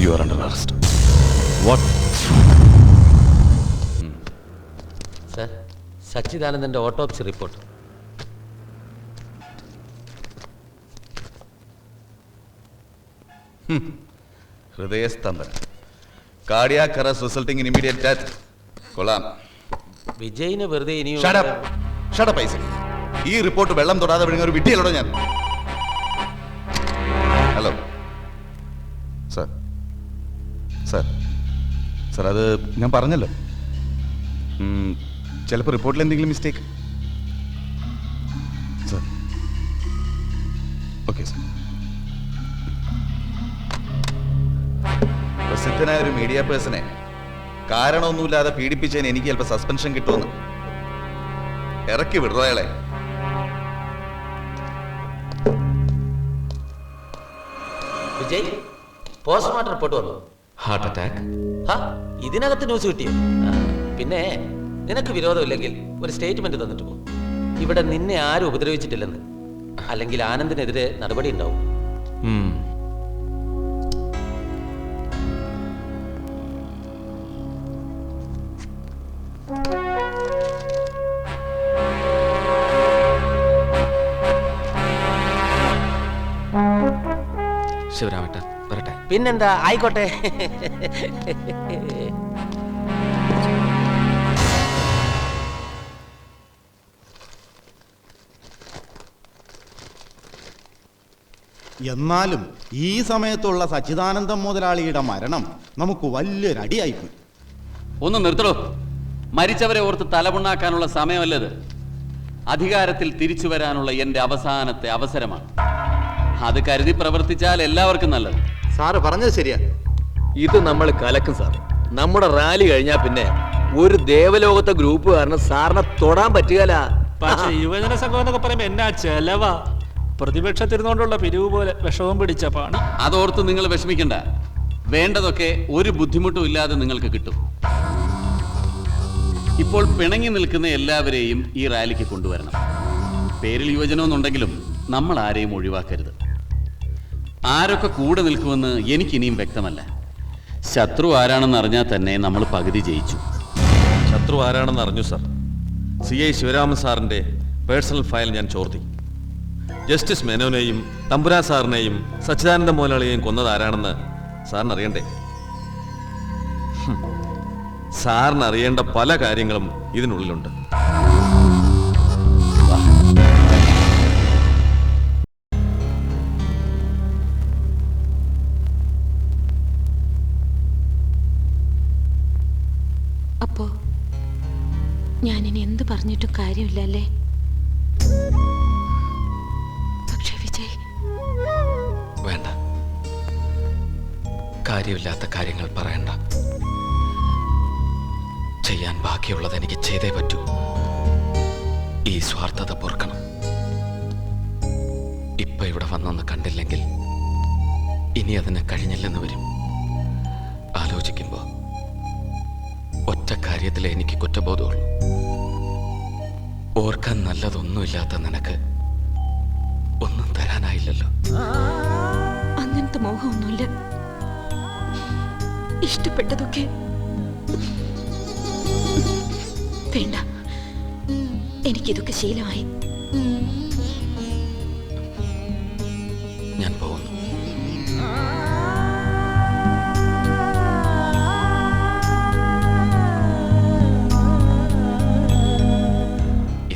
You are under arrest. What? Sir, സച്ചിദാനന്ദന്റെ autopsy report. ഹൃദയസ്തംഭനം, cardiac arrest resulting in immediate death. കൊള്ളാം. വിജയിന് വെറുതെ ഇനിയും പൈസ ഈ റിപ്പോർട്ട് വെള്ളം തൊടാതെ വിടുന്ന ഒരു വിട്ടിയല്ലോ ഞാൻ. ഹലോ സാർ, സാർ സാർ അത് ഞാൻ പറഞ്ഞല്ലോ, ചിലപ്പോൾ റിപ്പോർട്ടിൽ എന്തെങ്കിലും മിസ്റ്റേക്ക്. Sir okay sir. പ്രസിദ്ധനായ ഒരു മീഡിയ പേഴ്സണെ കാരണമൊന്നുമില്ലാതെ പീഡിപ്പിച്ചതിന് എനിക്ക് ചിലപ്പോൾ സസ്പെൻഷൻ കിട്ടുമെന്ന്. ഇറക്കി വിടുന്നു അയാളെ. വിജയ്, പോസ്റ്റ്മോർട്ടം റിപ്പോർട്ട് വന്നു. Heart attack. ഇതിനകത്ത് ന്യൂസ് കിട്ടിയോ? പിന്നെ നിനക്ക് വിരോധമില്ലെങ്കിൽ ഒരു സ്റ്റേറ്റ്മെന്റ് തന്നിട്ട് പോകും. ഇവിടെ നിന്നെ ആരും ഉപദ്രവിച്ചിട്ടില്ലെന്ന്, അല്ലെങ്കിൽ ആനന്ദിനെതിരെ നടപടി ഉണ്ടാവും. ശിവരാമേട്ട വരട്ടെ. പിന്നെന്താ, ആയിക്കോട്ടെ. എന്നാലും ഈ സമയത്തുള്ള സച്ചിദാനന്ദം മുതലാളിയുടെ മരണം നമുക്ക് വലിയൊരടിയായിപ്പോയി. ഒന്ന് നിർത്തടോ. മരിച്ചവരെ ഓർത്ത് തലമുണ്ണാക്കാനുള്ള സമയമല്ലത്. അധികാരത്തിൽ തിരിച്ചു വരാനുള്ള എൻ്റെ അവസാനത്തെ അവസരമാണ്. അത് കരുതി പ്രവർത്തിച്ചാൽ എല്ലാവർക്കും നല്ലത്. സാറ് പറഞ്ഞത് ശരിയാ. ഇത് നമ്മൾ കലക്കും സാർ. നമ്മുടെ റാലി കഴിഞ്ഞാൽ പിന്നെ ഒരു ദേവലോകത്തെ ഗ്രൂപ്പ് കാരണം സാറിനെ തൊടാൻ പറ്റുകയില്ല. പക്ഷേ യുവജന സംഘം എന്നൊക്കെ പറയുമ്പോ എന്നാ ചെലവാ. പ്രതിപക്ഷത്തിരുന്നോണ്ടുള്ള പിരിവ് പോലെ വിഷവും പിടിച്ച പണി. അതോർത്ത് നിങ്ങൾ വിഷമിക്കണ്ട. വേണ്ടതൊക്കെ ഒരു ബുദ്ധിമുട്ടും ഇല്ലാതെ നിങ്ങൾക്ക് കിട്ടും. ഇപ്പോൾ പിണങ്ങി നിൽക്കുന്ന എല്ലാവരെയും ഈ റാലിക്ക് കൊണ്ടുവരണം. പേരിൽ യുവജനമെന്നുണ്ടെങ്കിലും നമ്മൾ ആരെയും ഒഴിവാക്കരുത്. ആരൊക്കെ കൂടെ നിൽക്കുമെന്ന് എനിക്കിനിയും വ്യക്തമല്ല. ശത്രു ആരാണെന്ന് അറിഞ്ഞാൽ തന്നെ നമ്മൾ പകുതി ജയിച്ചു. ശത്രു ആരാണെന്ന് അറിഞ്ഞു സാർ. CI ശിവരാമൻ സാറിന്റെ പേഴ്സണൽ ഫയൽ ഞാൻ ചോർത്തി. ജസ്റ്റിസ് മേനോനെയും തമ്പുരാ സാറിനെയും സച്ചിദാനന്ദ മുതലാളിയെയും കൊന്നത് ആരാണെന്ന് സാറിന് അറിയണ്ടേ? സാറിന് അറിയേണ്ട പല കാര്യങ്ങളും ഇതിനുള്ളിലുണ്ട്. അപ്പോ ഞാനിനി എന്ത് പറഞ്ഞിട്ടും കാര്യമില്ല അല്ലേ? പക്ഷേ വിജയ്, വേണ്ട, കാര്യമില്ലാത്ത കാര്യങ്ങൾ പറയണ്ട. ചെയ്യാൻ ബാക്കിയുള്ളത് എനിക്ക് ചെയ്തേ പറ്റൂ. ഈ സ്വാർത്ഥത പൊറുക്കണം. ഇപ്പൊ ഇവിടെ വന്നൊന്ന് കണ്ടില്ലെങ്കിൽ ഇനി അതിന് കഴിഞ്ഞില്ലെന്ന് വരും. ആലോചിക്കുമ്പോ ഒറ്റ കാര്യത്തിലേ എനിക്ക് കുറ്റബോധമുള്ളൂ. ഓർക്കാൻ നല്ലതൊന്നുമില്ലാത്ത നിനക്ക് ഒന്നും തരാനായില്ലല്ലോ. അങ്ങനത്തെ മോഹമൊന്നുമില്ല. ഇഷ്ടപ്പെട്ടതൊക്കെ വേണ്ട. എനിക്കിതൊക്കെ ശീലമായി. ഞാൻ പോകുന്നു.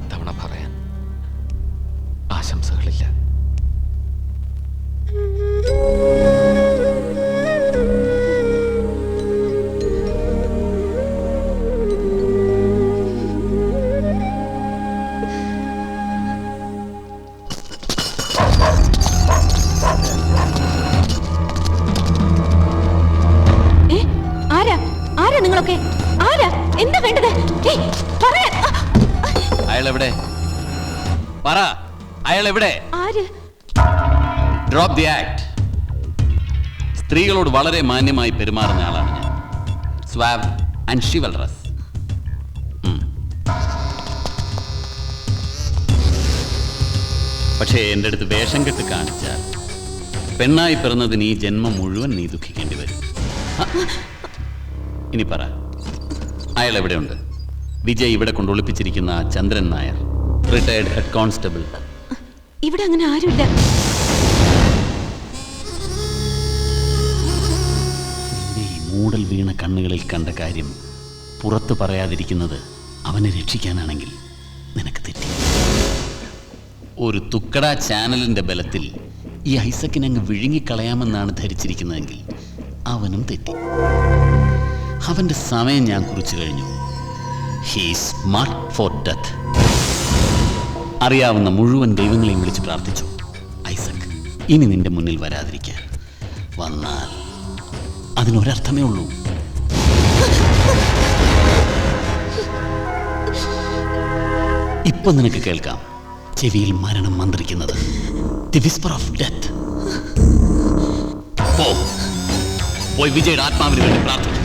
ഇത്തവണ പറയാൻ ആശംസകളില്ല. നിങ്ങളൊക്കെ ആരാ? എന്താ വേണ്ടത്? അയാളെവിടെ? പറ, അയാളെവിടെ? Drop the act. സ്ത്രീകളോട് വളരെ മാന്യമായി പെരുമാറുന്ന ആളാണ് ഞാൻ. Suave and chivalrous. പക്ഷേ എൻ്റെ അടുത്ത് വേഷം കെട്ട് കാണിച്ചാൽ പെണ്ണായി പിറന്നതിന് ഈ ജന്മം മുഴുവൻ നീ ദുഃഖിക്കേണ്ടി വരും. ഇനി പറ, അയാൾ എവിടെയുണ്ട്? വിജയ് ഇവിടെ കൊണ്ടൊളിപ്പിച്ചിരിക്കുന്ന ചന്ദ്രൻ നായർ, റിട്ടയർഡ് ഹെഡ് കോൺസ്റ്റബിൾ. ഇവിടെ അങ്ങനെ ആരുമില്ല. നിന്റെ ഈ മൂടൽ വീണ കണ്ണുകളിൽ കണ്ട കാര്യം പുറത്തു പറയാതിരിക്കുന്നത് അവനെ രക്ഷിക്കാനാണെങ്കിൽ നിനക്ക് തെറ്റി. ഒരു തുക്കട ചാനലിന്റെ ബലത്തിൽ ഈ ഐസക്കിനെ അങ്ങ് വിഴുങ്ങിക്കളയാമെന്നാണ് ധരിച്ചിരിക്കുന്നതെങ്കിൽ അവനും തെറ്റി. അവന്റെ സമയം ഞാൻ കുറിച്ചു കഴിഞ്ഞു. He's marked for death. അറിയാവുന്ന മുഴുവൻ ദൈവങ്ങളെയും വിളിച്ച് പ്രാർത്ഥിച്ചു, ഐസക് ഇനി നിന്റെ മുന്നിൽ വരാതിരിക്കാൻ. വന്നാൽ അതിനൊരർത്ഥമേ ഉള്ളൂ. ഇപ്പൊ നിനക്ക് കേൾക്കാം ചെവിയിൽ മരണം മന്ത്രിക്കുന്നത്. The whisper of death. പോയി വിജയുടെ ആത്മാവിന് വേണ്ടി പ്രാർത്ഥിക്കും.